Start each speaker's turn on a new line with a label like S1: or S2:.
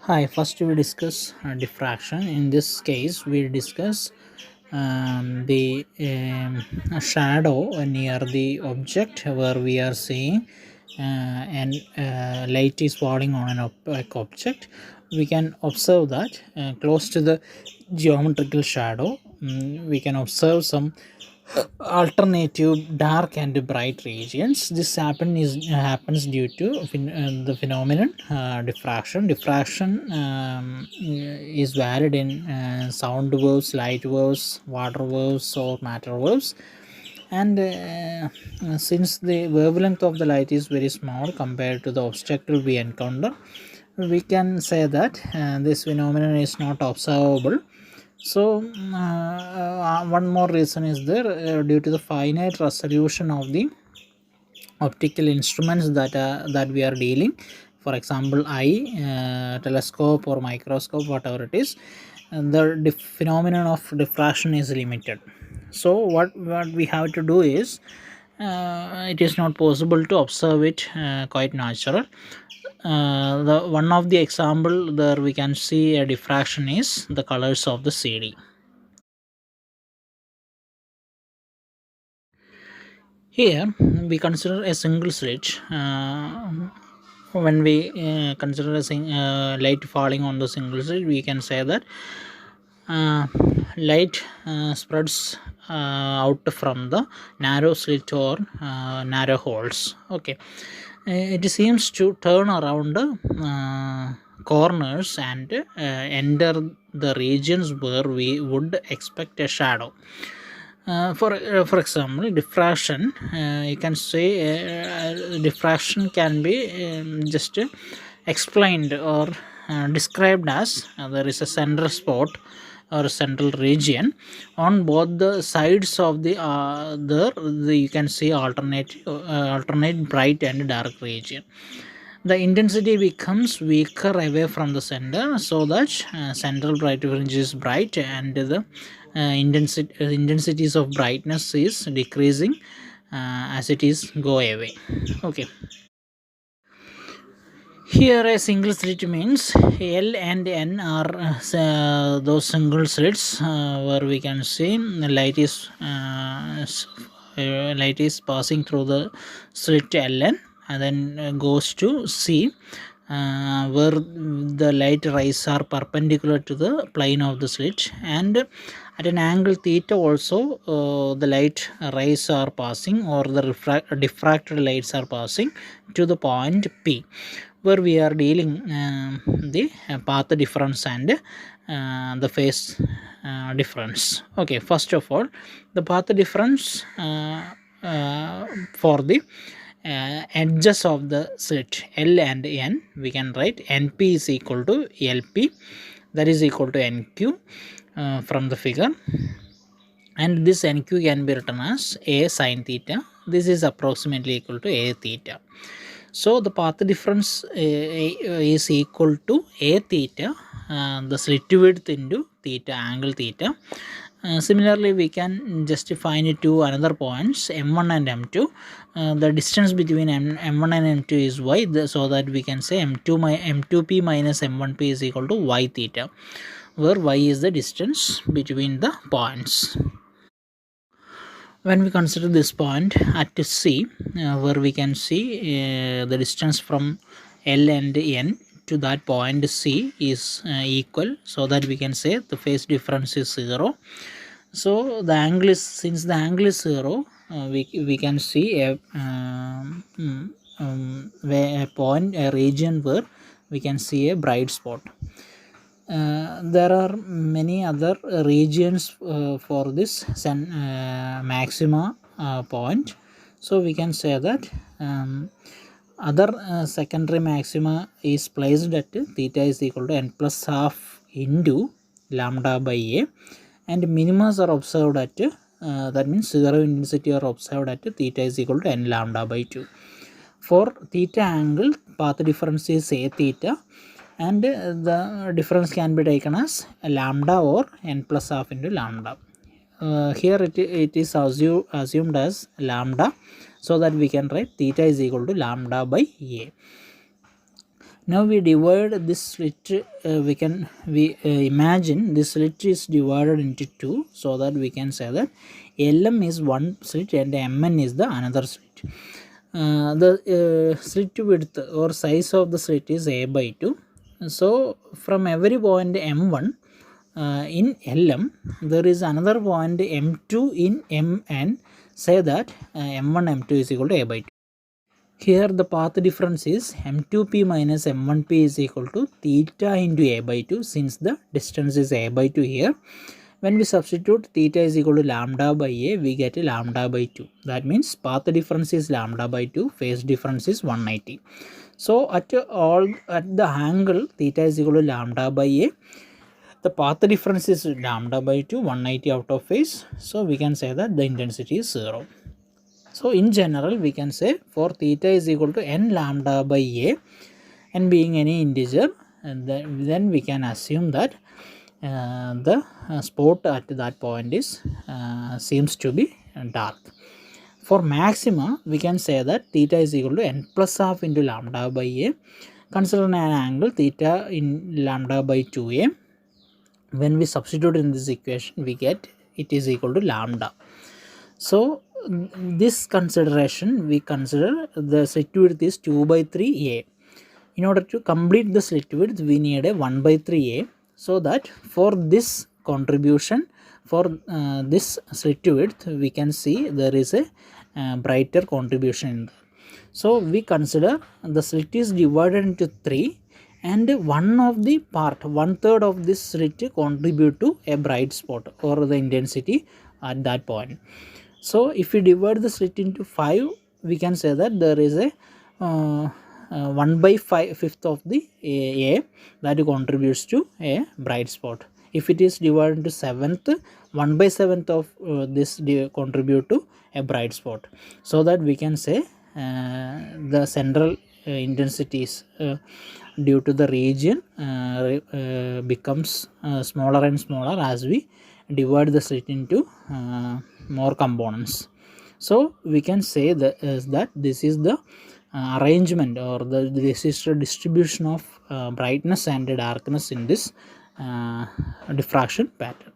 S1: Hi, first we discuss diffraction. In this case, we discuss the shadow near the object where we are seeing and light is falling on an opaque object. We can observe that close to the geometrical shadow, we can observe some alternative dark and bright regions. This happens due to the phenomenon diffraction. Is valid in sound waves, light waves, water waves, or matter waves. And since the wavelength of the light is very small compared to the obstacle we encounter, we can say that this phenomenon is not observable. So one more reason is there, due to the finite resolution of the optical instruments that we are dealing. For example, eye, telescope or microscope, whatever it is, and the phenomenon of diffraction is limited. So what we have to do is, it is not possible to observe it quite natural. The one of the example there we can see a diffraction is the colors of the CD. Here we consider a single slit. When we consider light falling on the single slit, we can say that uh, light spreads out from the narrow slit or narrow holes. Okay, it seems to turn around corners and enter the regions where we would expect a shadow. For example, diffraction, you can say diffraction can be just explained or described as there is a central spot or central region on both the sides of you can see alternate bright and dark region. The intensity becomes weaker away from the center, so that central bright fringe is bright and the intensities of brightness is decreasing as it is go away. Okay, here a single slit means L and N are those single slits where we can see the light is passing through the slit Ln and then goes to C, where the light rays are perpendicular to the plane of the slit, and at an angle theta also the light rays are passing, or the diffracted lights are passing to the point P, where we are dealing the path difference and the phase difference. Okay, first of all, the path difference for the edges of the slit L and N, we can write NP is equal to LP, that is equal to NQ from the figure, and this NQ can be written as A sin theta. This is approximately equal to A theta. So the path difference is equal to A theta, the slit width into theta, angle theta. Similarly, we can just define it to another points m1 and m2. The distance between m1 and m2 is y, so that we can say m2p minus m1p is equal to y theta, where y is the distance between the points. When we consider this point at C, where we can see the distance from L and N to that point C is equal, so that we can say the phase difference is 0. So the angle is, since the angle is 0, we can see a point, a region where we can see a bright spot. There are many other regions for this maxima point. So we can say that other secondary maxima is placed at theta is equal to n plus half into lambda by a, and minimas are observed at that means zero intensity are observed at theta is equal to n lambda by 2. For theta angle, path difference is a theta, and the difference can be taken as lambda or n plus half into lambda. Here it is assumed as lambda, so that we can write theta is equal to lambda by a. Now we divide this slit, we imagine this slit is divided into two, so that we can say that LM is one slit and MN is the another slit. The slit width or size of the slit is a by 2. So from every point M1 in LM, there is another point M2 in MN. Say that M1 M2 is equal to a by 2. Here the path difference is M2P minus M1P is equal to theta into a by 2, since the distance is a by 2 here. When we substitute theta is equal to lambda by a, we get a lambda by 2. That means path difference is lambda by 2, phase difference is 180. So at the angle theta is equal to lambda by a, the path difference is lambda by 2, 180 out of phase. So we can say that the intensity is 0. So in general we can say for theta is equal to n lambda by a, n being any integer, and then we can assume that the spot at that point is seems to be dark. For maxima we can say that theta is equal to n plus half into lambda by a. Consider an angle theta in lambda by 2a. When we substitute in this equation, we get it is equal to lambda. So this consideration, we consider the slit width is 2 by 3a. In order to complete the slit width, we need a 1 by 3a. So that for this contribution, for this slit width, we can see there is a brighter contribution in there. So we consider the slit is divided into 3, and one of the part, 1/3 of this slit contribute to a bright spot or the intensity at that point. So if we divide the slit into 5, we can say that there is a 1 by 5th of the a that contributes to a bright spot. If it is divided into 7th, 1 by 7th of this contribute to a bright spot. So that we can say the central intensities due to the region becomes smaller and smaller as we divide the slit into more components. So we can say that this is the arrangement, or this is the distribution of brightness and darkness in this diffraction pattern.